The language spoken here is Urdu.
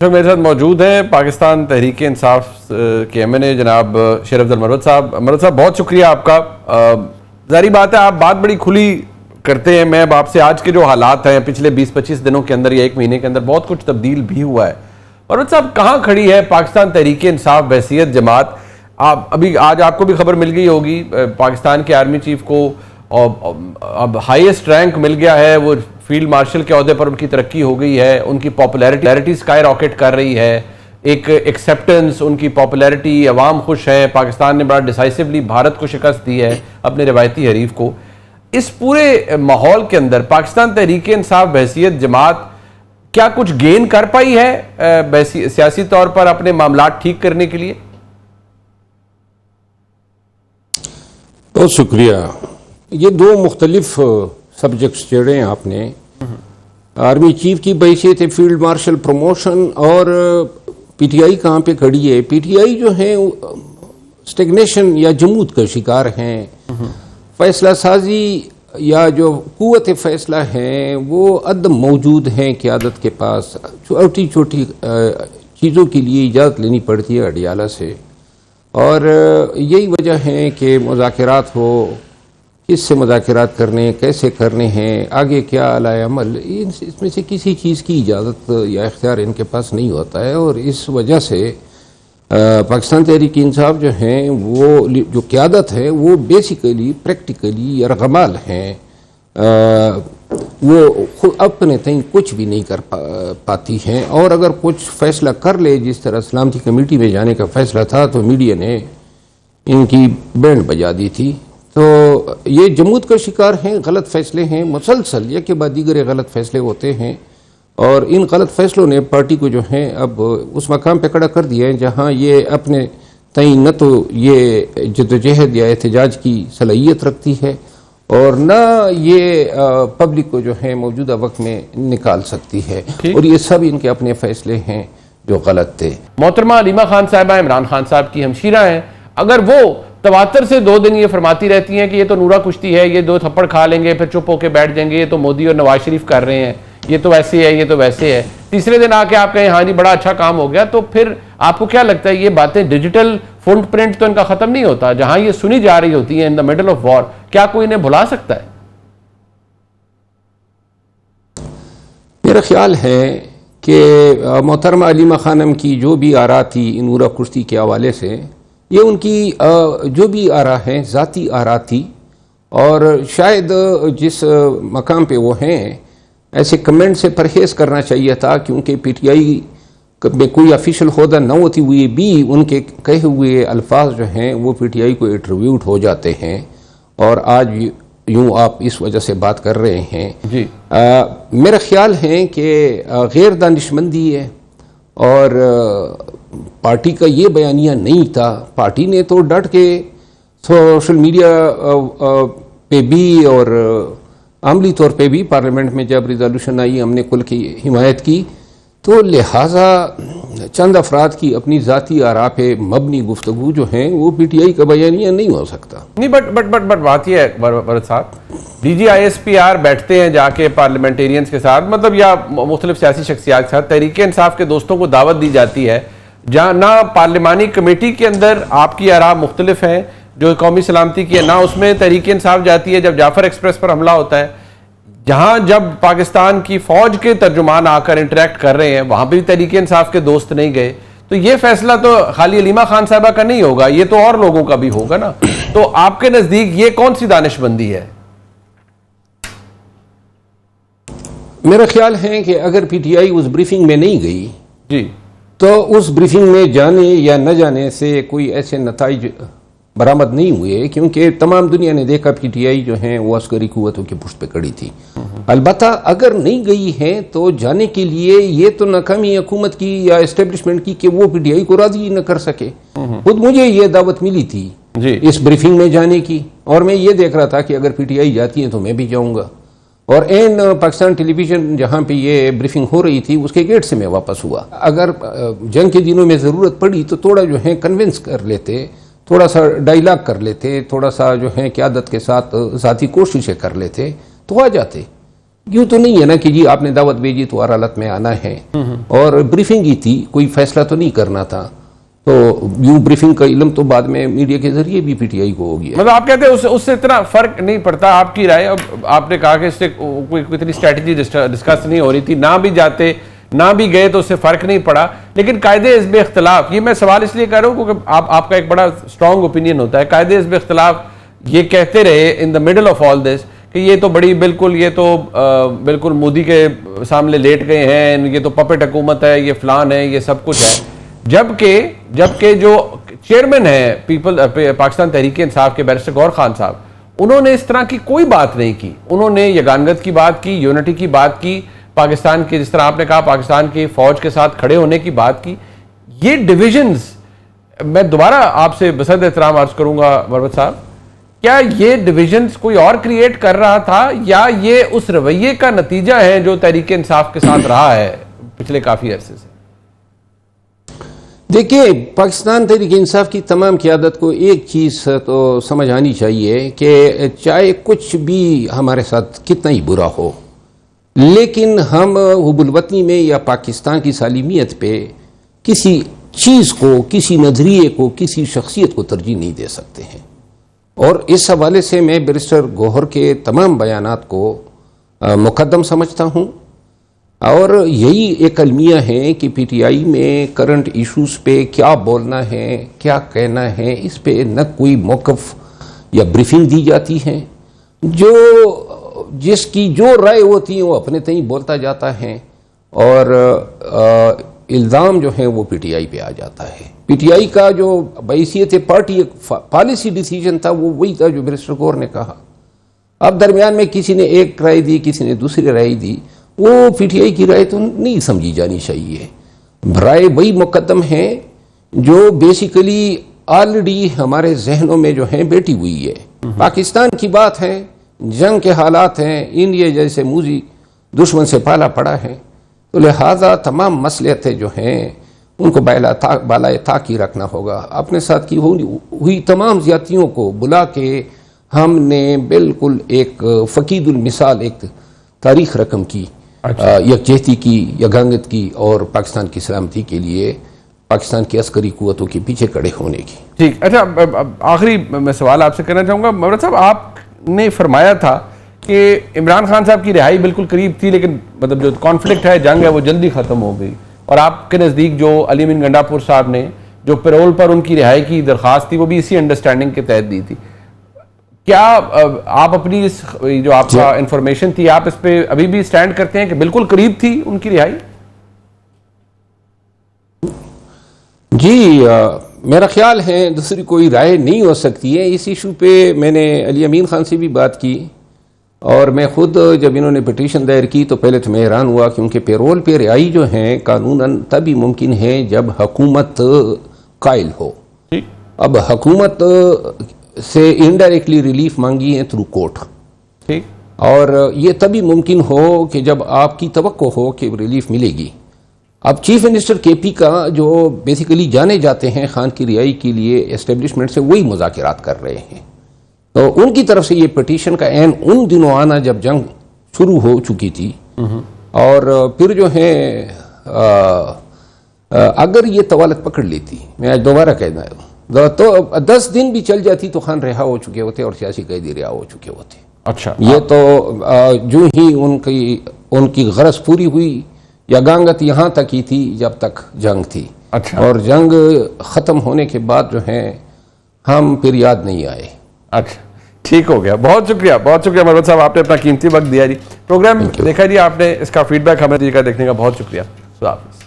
جو میرے ساتھ موجود ہیں پاکستان تحریک انصاف کے ایم این اے جناب شیر افضل مروت صاحب. مروت صاحب بہت شکریہ آپ کا. ظاہری بات ہے آپ بات بڑی کھلی کرتے ہیں. میں اب آپ سے آج کے جو حالات ہیں پچھلے 20-25 دنوں کے اندر یا ایک مہینے کے اندر بہت کچھ تبدیل بھی ہوا ہے. مروت صاحب کہاں کھڑی ہے پاکستان تحریک انصاف بحیثیت جماعت؟ ابھی آج آپ کو بھی خبر مل گئی ہوگی پاکستان کے آرمی چیف کو اب ہائیسٹ رینک مل گیا ہے, وہ فیلڈ مارشل کے عہدے پر ان کی ترقی ہو گئی ہے, ان کی پاپولیرٹی سکائی راکٹ کر رہی ہے, ایک ایکسیپٹنس ان کی پاپولیرٹی, عوام خوش ہیں, پاکستان نے بڑا ڈیسائسولی بھارت کو شکست دی ہے اپنے روایتی حریف کو. اس پورے ماحول کے اندر پاکستان تحریک انصاف بحیثیت جماعت کیا کچھ گین کر پائی ہے سیاسی طور پر اپنے معاملات ٹھیک کرنے کے لیے؟ بہت شکریہ. یہ دو مختلف سبجیکٹس چھیڑے ہیں آپ نے. آرمی چیف کی بحیثیت فیلڈ مارشل پروموشن اور پی ٹی آئی کہاں پہ کھڑی ہے. پی ٹی آئی جو ہے اسٹیگنیشن یا جمود کا شکار ہیں. فیصلہ سازی یا جو قوت فیصلہ ہیں وہ عدم موجود ہیں قیادت کے پاس. چھوٹی چھوٹی چیزوں کے لیے اجازت لینی پڑتی ہے اڈیالہ سے, اور یہی وجہ ہے کہ مذاکرات ہو, کس سے مذاکرات کرنے, کیسے کرنے ہیں, آگے کیا عمل عمل, اس میں سے کسی چیز کی اجازت یا اختیار ان کے پاس نہیں ہوتا ہے. اور اس وجہ سے پاکستان تحریک انصاف جو ہیں وہ جو قیادت ہے وہ بیسیکلی پریکٹیکلی یرغمال ہیں. وہ اپنے تئیں کچھ بھی نہیں کر پاتی ہیں, اور اگر کچھ فیصلہ کر لے, جس طرح سلامتی کمیٹی میں جانے کا فیصلہ تھا, تو میڈیا نے ان کی بینڈ بجا دی تھی. تو یہ جمود کا شکار ہیں, غلط فیصلے ہیں, مسلسل یک کے بعد دیگر غلط فیصلے ہوتے ہیں, اور ان غلط فیصلوں نے پارٹی کو جو ہے اب اس مقام پہ کھڑا کر دیا ہے جہاں یہ اپنے تئیں نہ تو یہ جدوجہد یا احتجاج کی صلاحیت رکھتی ہے, اور نہ یہ پبلک کو جو ہے موجودہ وقت میں نکال سکتی ہے. اور یہ سب ان کے اپنے فیصلے ہیں جو غلط تھے. محترمہ علیمہ خان صاحبہ عمران خان صاحب کی ہمشیرہ ہیں, اگر وہ تواتر سے 2 دن یہ فرماتی رہتی ہیں کہ یہ تو نورا کشتی ہے, یہ 2 تھپڑ کھا لیں گے پھر چپ ہو کے بیٹھ جائیں گے, یہ تو مودی اور نواز شریف کر رہے ہیں, یہ تو ایسے ہے, یہ تو ویسے ہے, تیسرے دن آ کے آپ کہیں ہاں جی بڑا اچھا کام ہو گیا, تو پھر آپ کو کیا لگتا ہے یہ باتیں ڈیجیٹل فٹ پرنٹ تو ان کا ختم نہیں ہوتا, جہاں یہ سنی جا رہی ہوتی ہیں ان دا مڈل آف وار, کیا کوئی انہیں بھلا سکتا ہے؟ میرا خیال ہے کہ محترمہ علیمہ خانم کی جو بھی آراء تھی نورا کشتی کے حوالے سے, یہ ان کی جو بھی آراء ہیں ذاتی آراء تھی, اور شاید جس مقام پہ وہ ہیں ایسے کمنٹ سے پرہیز کرنا چاہیے تھا, کیونکہ پی ٹی آئی میں کوئی آفیشیل عہدہ نہ ہوتی ہوئی بھی ان کے کہے ہوئے الفاظ جو ہیں وہ پی ٹی آئی کو ایٹریبیوٹ ہو جاتے ہیں, اور آج یوں آپ اس وجہ سے بات کر رہے ہیں. جی میرا خیال ہے کہ غیر دانشمندی ہے, اور پارٹی کا یہ بیانیہ نہیں تھا. پارٹی نے تو ڈٹ کے سوشل میڈیا پہ بھی اور عملی طور پہ بھی پارلیمنٹ میں جب ریزولوشن آئی ہم نے کل کی حمایت کی, تو لہٰذا چند افراد کی اپنی ذاتی آراء پہ مبنی گفتگو جو ہیں وہ پی ٹی آئی کا بیانیہ نہیں ہو سکتا. نہیں بٹ بات یہ ہے بھرت صاحب, D G I S P R بیٹھتے ہیں جا کے پارلیمنٹیرینز کے ساتھ, مطلب یا مختلف سیاسی شخصیات کے ساتھ, تحریک انصاف کے دوستوں کو دعوت دی جاتی ہے جہاں نہ پارلیمانی کمیٹی کے اندر آپ کی آراء مختلف ہیں جو قومی سلامتی کی ہے, نہ اس میں تحریک انصاف جاتی ہے جب جعفر ایکسپریس پر حملہ ہوتا ہے, جہاں جب پاکستان کی فوج کے ترجمان آ کر انٹریکٹ کر رہے ہیں وہاں بھی تحریک انصاف کے دوست نہیں گئے. تو یہ فیصلہ تو خالی علیمہ خان صاحبہ کا نہیں ہوگا, یہ تو اور لوگوں کا بھی ہوگا نا. تو آپ کے نزدیک یہ کون سی دانش مندی ہے؟ میرا خیال ہے کہ اگر P T I us briefing میں نہیں گئی جی تو اس بریفنگ میں جانے یا نہ جانے سے کوئی ایسے نتائج برآمد نہیں ہوئے, کیونکہ تمام دنیا نے دیکھا پی ٹی آئی جو ہیں وہ عسکری قوتوں کی پشت پہ کھڑی تھی. البتہ اگر نہیں گئی ہے تو جانے کے لیے یہ تو ناکامی حکومت کی یا اسٹیبلشمنٹ کی کہ وہ پی ٹی آئی کو راضی نہ کر سکے. خود مجھے یہ دعوت ملی تھی اس بریفنگ میں جانے کی, اور میں یہ دیکھ رہا تھا کہ اگر پی ٹی آئی جاتی ہے تو میں بھی جاؤں گا, اور پاکستان ٹیلی ویژن جہاں پہ یہ بریفنگ ہو رہی تھی اس کے گیٹ سے میں واپس ہوا. اگر جنگ کے دنوں میں ضرورت پڑی تو تھوڑا جو ہے کنونس کر لیتے, تھوڑا سا ڈائلاگ کر لیتے, تھوڑا سا جو ہے قیادت کے ساتھ ذاتی کوششیں کر لیتے تو آ جاتے. یوں تو نہیں ہے نا کہ جی آپ نے دعوت بھیجی تو عدالت میں آنا ہے، اور بریفنگ ہی تھی، کوئی فیصلہ تو نہیں کرنا تھا، تو یوں بریفنگ کا علم تو بعد میں میڈیا کے ذریعے بھی پی ٹی آئی کو ہو گیا۔ مطلب آپ کہتے ہیں اس سے اتنا فرق نہیں پڑتا، آپ کی رائے؟ اب آپ نے کہا کہ اس سے کوئی اتنی اسٹریٹجی ڈسکس نہیں ہو رہی تھی، نہ بھی جاتے نہ بھی گئے تو اس سے فرق نہیں پڑا، لیکن قاعدہ حزب اختلاف، یہ میں سوال اس لیے کر رہا ہوں کیونکہ آپ کا ایک بڑا اسٹرانگ اوپینین ہوتا ہے، قاعدہ حزب اختلاف یہ کہتے رہے ان دا مڈل آف آل دس کہ یہ تو بڑی بالکل مودی کے سامنے لیٹ گئے ہیں، یہ تو پپٹ حکومت ہے، یہ فلان ہے، یہ سب کچھ ہے، جبکہ جو چیئرمین ہے پاکستان تحریک انصاف کے بیرسٹر گور خان صاحب، انہوں نے اس طرح کی کوئی بات نہیں کی، انہوں نے یگانگت کی بات کی، یونٹی کی بات کی، پاکستان کے جس طرح آپ نے کہا پاکستان کی فوج کے ساتھ کھڑے ہونے کی بات کی۔ یہ ڈویژنز میں دوبارہ آپ سے بصد احترام عرض کروں گا مروت صاحب، کیا یہ ڈویژنز کوئی اور کریٹ کر رہا تھا یا یہ اس رویے کا نتیجہ ہے جو تحریک انصاف کے ساتھ رہا ہے پچھلے کافی عرصے سے؟ دیکھیے، پاکستان تحریک انصاف کی تمام قیادت کو ایک چیز تو سمجھ آنی چاہیے کہ چاہے کچھ بھی ہمارے ساتھ کتنا ہی برا ہو، لیکن ہم حب الوطنی میں یا پاکستان کی سالمیت پہ کسی چیز کو، کسی نظریے کو، کسی شخصیت کو ترجیح نہیں دے سکتے ہیں، اور اس حوالے سے میں بیرسٹر گوہر کے تمام بیانات کو مقدم سمجھتا ہوں، اور یہی ایک المیہ ہے کہ پی ٹی آئی میں کرنٹ ایشوز پہ کیا بولنا ہے، کیا کہنا ہے، اس پہ نہ کوئی موقف یا بریفنگ دی جاتی ہے، جس کی جو رائے ہوتی ہے وہ اپنے تئیں بولتا جاتا ہے، اور الزام جو ہیں وہ پی ٹی آئی پہ آ جاتا ہے۔ پی ٹی آئی کا جو بحیثیت پارٹی ایک پالیسی ڈیسیجن تھا وہ وہی تھا جو بیرسٹر گوہر نے کہا۔ اب درمیان میں کسی نے ایک رائے دی، کسی نے دوسری رائے دی، وہ پی ٹی آئی کی رائے تو نہیں سمجھی جانی چاہیے، رائے وہی مقدم ہے جو بیسیکلی آلریڈی ہمارے ذہنوں میں جو ہیں بیٹھی ہوئی ہے۔ پاکستان کی بات ہے، جنگ کے حالات ہیں، انڈیا جیسے موذی دشمن سے پالا پڑا ہے، تو لہٰذا تمام مصلحتیں جو ہیں ان کو بالائے طاق ہی رکھنا ہوگا۔ اپنے ساتھ کی ہوئی تمام زیادتیوں کو بلا کے ہم نے بالکل ایک فقید المثال ایک تاریخ رقم کی، یکجہتی کی، یگانگت کی، اور پاکستان کی سلامتی کے لیے پاکستان کی عسکری قوتوں کے پیچھے کھڑے ہونے کی۔ ٹھیک، اچھا آخری میں سوال آپ سے کرنا چاہوں گا مروت صاحب، آپ نے فرمایا تھا کہ عمران خان صاحب کی رہائی بالکل قریب تھی، لیکن مطلب جو کانفلکٹ ہے، جنگ ہے، وہ جلدی ختم ہو گئی، اور آپ کے نزدیک جو علی امین گنڈا پور صاحب نے جو پیرول پر ان کی رہائی کی درخواست تھی وہ بھی اسی انڈرسٹینڈنگ کے تحت دی تھی۔ کیا آپ اپنی جو آپ کا انفارمیشن تھی، آپ اس پہ ابھی بھی سٹینڈ کرتے ہیں کہ بالکل قریب تھی ان کی رہائی؟ جی، میرا خیال ہے دوسری کوئی رائے نہیں ہو سکتی ہے اس ایشو پہ۔ میں نے علی امین خان سے بھی بات کی، اور میں خود جب انہوں نے پٹیشن دائر کی تو پہلے تو میں حیران ہوا، کیونکہ پیرول پہ رہائی جو ہیں قانوناً تبھی ممکن ہے جب حکومت قائل ہو۔ اب حکومت سے انڈائریکٹلی ریلیف مانگی ہے تھرو کورٹ، ٹھیک، اور یہ تبھی ممکن ہو کہ جب آپ کی توقع ہو کہ ریلیف ملے گی۔ اب چیف منسٹر کے پی کا جو بیسیکلی جانے جاتے ہیں خان کی رہائی کے لیے اسٹیبلشمنٹ سے، وہی مذاکرات کر رہے ہیں، تو ان کی طرف سے یہ پٹیشن کا عین ان دنوں آنا جب جنگ شروع ہو چکی تھی، اور پھر جو ہے اگر یہ طوالت پکڑ لیتی، میں آج دوبارہ کہنا ہے، تو 10 دن بھی چل جاتی تو خان رہا ہو چکے ہوتے اور سیاسی قیدی رہا ہو چکے ہوتے۔ اچھا، یہ تو جو ہی ان کی غرض پوری ہوئی، یگانگت یہاں تک ہی تھی جب تک جنگ تھی، اور جنگ ختم ہونے کے بعد جو ہے ہم پھر یاد نہیں آئے۔ اچھا، ٹھیک ہو گیا، بہت شکریہ مروت صاحب، آپ نے اپنا قیمتی وقت دیا جی، پروگرام دیکھا جی آپ نے، اس کا فیڈ بیک ہمیں دیکھنے کا بہت شکریہ، خدا حافظ۔